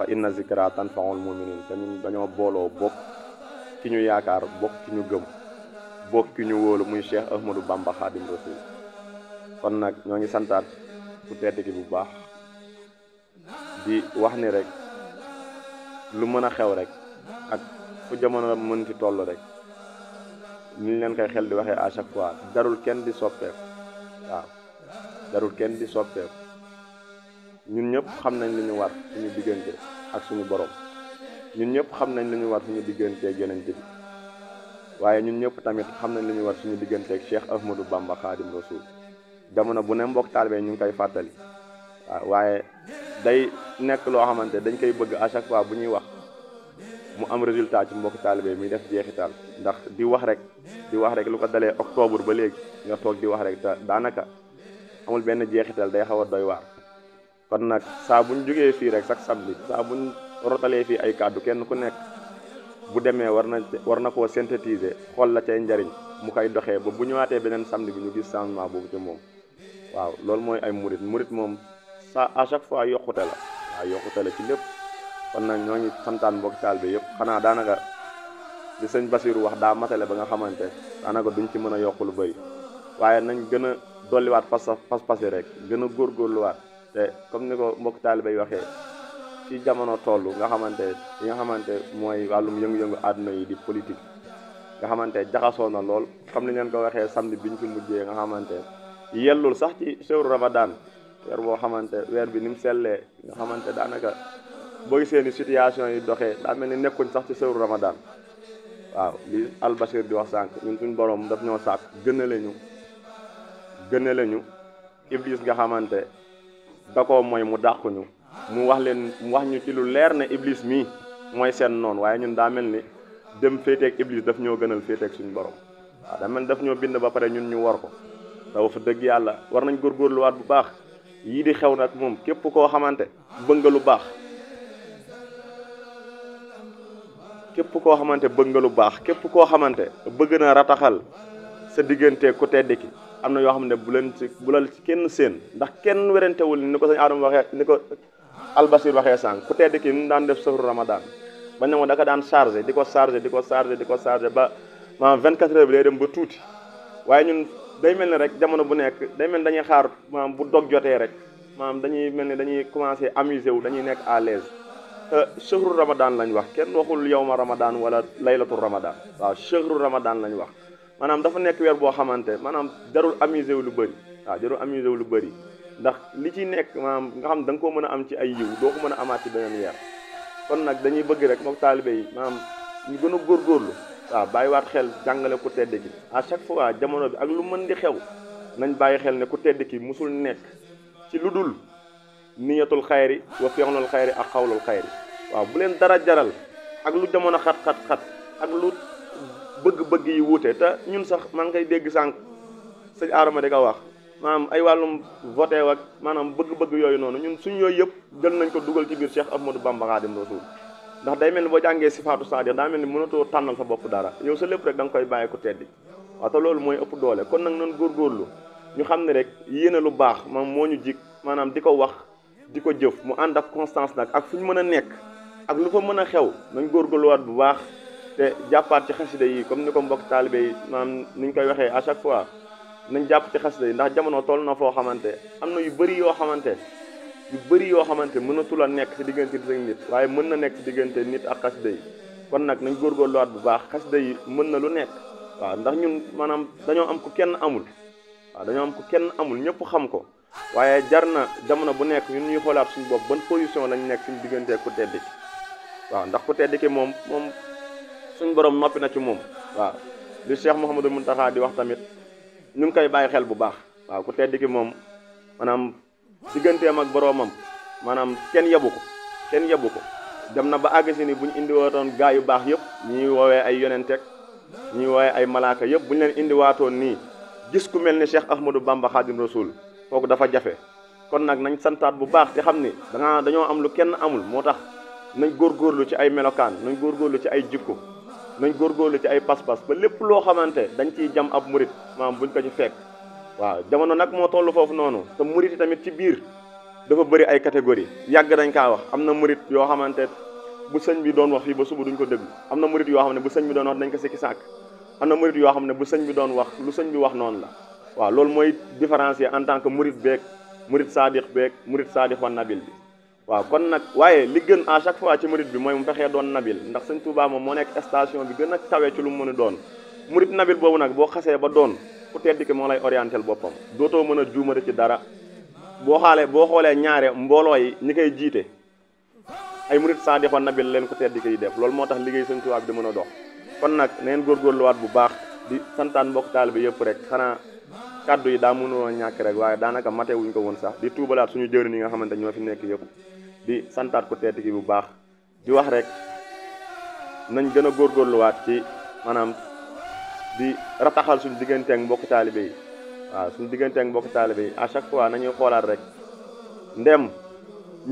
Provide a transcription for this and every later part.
fa inna zikra tanfaul muminin te ñun dañoo booloo bokk ki ñu yaakaar bokk ki ñu gëm bokk ki ñu wóolu muy Cheikh Ahmadou Bamba Khadim Rasoul kon nag ñoo ngi santaat ku tedd ki bu baax di wax ni rek lu mën a xew rek ak fu jamono mënti toll rek ni leen koy xel di waxee à chaque fois jarul kenn di soppeeku waaw jarul kenn di soppeeku ñun ñëpp xam nañ li ñu war suñu diggante ak suñu borom ñun ñëpp xam nañ li ñu war suñu diggante ak yonent bi waaye ñun ñëpp tamit xam nañ li ñu war suñu diggante ak Cheikh Ahmadou Bamba Khadim Rasoul jamono bu ne mbokk taalibe ñu ngi koy fàttali waaw waaye day nekk loo xamante dañ koy bëgg à chaque fois bu ñuy wax mu am résultat ci mbokk taalibe mi def jeexital ndax di wax rek lu ko dalee octobre ba léegi nga toog di wax rek te daanaka amul benn jeexital day xaw a doy waar kon nag saa buñ jógee fii rek chaque samedi saa buñ rotalee fii ay kàddu kenn ku nekk bu demee war na koo synthétiser xool la cay njariñ mu koy doxee ba bu ñëwaatee beneen samedi bi ñu gis changement boobu ci moom waaw loolu mooy ay murit moom sa à chaque fois yokkute la waaw yokkute la ci lépp kon nag ñoo ngi santaan mbokk taalibe yëpp xanaa daanaka li sëñ Basiru wax daa matale ba nga xamante daanaka duñ ci mën a yokk lu bëri waaye nañ gën a dolliwaat pas-pas yi rek gën a góorgóorluwaat te comme ni ko mbokk taalibe yi waxee ci jamono toll nga xamante mooy wàllum yëngu-yëngu àdduna yi di politique nga xamante jaxasoo na lool comme ni ngeen ko waxee samedi biñ fi mujjee nga xamante yellul sax ci sewru Ramadan weer boo xamante weer bi ni mu sellee nga xamante daanaka boo gisee ni situation yi doxee daa mel ni nekkuñ sax ci sewru Ramadan waaw li Albasir di wax sànq ñun suñ borom daf ñoo sàkk gënale ñu Iblis nga xamante da ko mooy mu dàquñu mu wax ñu ci lu leer ne Iblis mii mooy seen noonu waaye ñun daa mel ni dem féeteeg Iblis daf ñoo gënal féeteeg suñu borom waaw daa mel ni daf ñoo bind ba pare ñun ñu war ko daw fa dëgg yàlla war nañ góorgóorluwaat bu baax yii di xew nag moom képp koo xamante bëgg nga lu baax képp koo xamante bëgg na rataxal sa diggante ku tedd ki am na yoo xam ne bu la ci kenn seen ndax kenn werantewul ni ko sëñ Adama waxee ni ko Albasir waxee sànq ku tedd ki ni daan def sahru Ramadan ba ne ma da ka daan chargé di ko chargé ba maanaam 24 heures bi lay dem ba tuuti waaye ñun day mel ni rek jamono bu nekk day mel ni dañuy xaar maanaam bu dog jotee rek maanaam dañuy mel ni dañuy commencé amuser wu dañuy nekk à l'aise chehru Ramadan lañ wax kenn waxul yawma Ramadan wala laylatu Ramadan waaw chehru Ramadan lañ wax maanaam dafa nekk weer boo xamante maanaam jarul amuser wu lu bëri ndax li ci nekk maanaam nga xam da nga koo mën a am ci ay yiw doo ko mën a amaat ci beneen weer kon nag dañuy bëgg rek mook taalibe yi maanaam ñu gën a góorgóorlu waaw bàyyiwaat xel jàngale ku tedd ki à chaque fois jamono bi ak lu mën di xew nañ bàyyi xel ne ku tedd ki musul nekk ci lu dul niyatul xayri wa fi'lul xayri ak xawlul xayri waaw bu leen dara jaral ak lu jamono xat ak lu bëgg-bëgg yi wuute te ñun sax maa ngi koy dégg sànq sëñ Adama di ko wax maanaam ay wàllum voté ak maanaam bëgg-bëgg yooyu noonu ñun suñ yooyu yëpp jël nañ ko dugal ci biir Cheikh Ahmadou Bamba Khadim Rasoul ndax day mel ni boo jàngee sifaatu sadiq daa mel ni mënatoo tànnal sa bopp dara yow sa lépp rek da nga koy bàyyi ku teddi waaw te loolu mooy ëpp doole kon nag noonu góorgóorlu ñu xam ne rek yéene lu baax moom moo ñu jik maanaam di ko wax di ko jëf mu ànd ak constance nag ak fu ñu mën a nekk ak lu fa mën a xew nañ góorgóorluwaat bu baax te jàppaat ci xasida yi comme ni ko mbokk taalibe yi maanaam ni ñu koy waxee à chaque fois nañ jàpp ci xasida yi ndax jamono toll na foo xamante am na yu bëri yoo xamante mënatul a nekk ci diggante nit ak nit waaye mën na nekk ci diggante nit ak xasida yi kon nag nañ góorgóorluwaat bu baax xasida yi mën na lu nekk waaw ndax ñun maanaam dañoo am ku kenn amul ñëpp xam ko waaye jar na jamono bu nekk ñun ñuy xoolaat suñu bopp ban position lañ nekk suñu diggante ku tedd ki waaw ndax ku tedd ki moom suñu borom noppi na ci moom waaw li Cheikh Mouhamadou Mountakha di wax tamit ñu ngi koy bàyyi xel bu baax waaw ku tedd ki moom maanaam digganteem ak boroomam maanaam kenn yebu ko dem na ba àgg si ni bu ñu indiwaatoon gaa yu baax yëpp ñuy woowee ay yonentek ñuy woowee ay malaaka yëpp bu ñu leen indiwaatoon nii gis ku mel ni Cheikh Ahmadou Bamba Khadim Rasoul kooku dafa jafe kon nag nañ santaat bu baax te xam ni dañoo am lu kenn amul moo tax nañ góorgóorlu ci ay melokaan nañ góorgóorlu ci ay jikko nañ góorgóorlu ci ay pas-pas ba lépp loo xamante dañ ciy jam ab murit maanaam buñ ko ci fekk waaw jamono nag moo toll foofu noonu te murit yi tamit ci biir dafa bëri ay catégorie yàgg nañ kaa wax am na murit yoo xamante bu sëñ bi doon wax fii ba suba duñ ko déglu am na murit yoo xam ne bu sëñ bi doon wax dañ ko sikki sàkk am na murit yoo xam ne bu sëñ bi doon wax lu sëñ bi wax noonu la waaw loolu mooy différencier en tant que murit beeg murit saadix wan nabil bi waaw kon nag waaye li gën à chaque fois ci murit bi mooy mu fexee doon nabil ndax sëñ Touba moom moo nekk station bi gën a tawee ci lu mu mën a doon murit nabil boobu nag boo xasee ba doon ku tedd ki moo lay orientel boppam dootoo mën a juumati ci dara boo xoolee ñaare mbooloo yi ñi koy jiite ay murit saadix wan nabil leen ku tedd ki yi def loolu moo tax liggéey sëñ Touba bi di mën a dox kon nag neen góorgóorluwaat bu baax di santaan mbokk taal bi yëpp rek xanaa kaddu yi daa mënuloo ñàkk rek waaye daanaka mate wuñ ko woon sax di tuubalaat suñu jëriñ yi nga xamante ñoo fi nekk yëpp di santaat ko tedd ki bu baax di wax rek nañ gën a góorgóorluwaat ci maanaam di rataxal suñu diggante ak mbokk taalibe yi waaw suñu diggante ak mbokk taalibe yi à chaque fois nañuy xoolaat rek ndem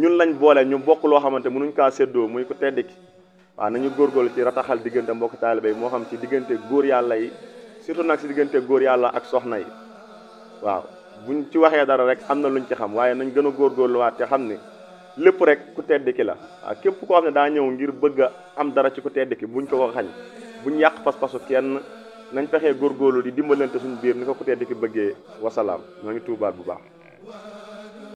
ñun lañ boole ñu bokk loo xamante mënuñ kaa séddoo muy ko tedd ki waaw nañu góorgóorlu ci rataxal diggante mbokk taalibe yi moo xam ci diggante góor yàlla yi surtout nag si diggante góor yàlla ak soxna yi waaw buñ ci waxee dara rek am na luñ ci xam waaye nañ gën a góorgóorluwaat te xam ne lépp rek ku tedd ki la waaw képp koo xam ne daa ñëw ngir bëgg a am dara ci ku tedd ki buñ ko xañ buñ yàq pas-pasu kenn nañ fexee góorgóorlu di dimbalante suñu biir ni ko ku tedd ki bëggee wasalaam ñoo ngi tuubaat bu baax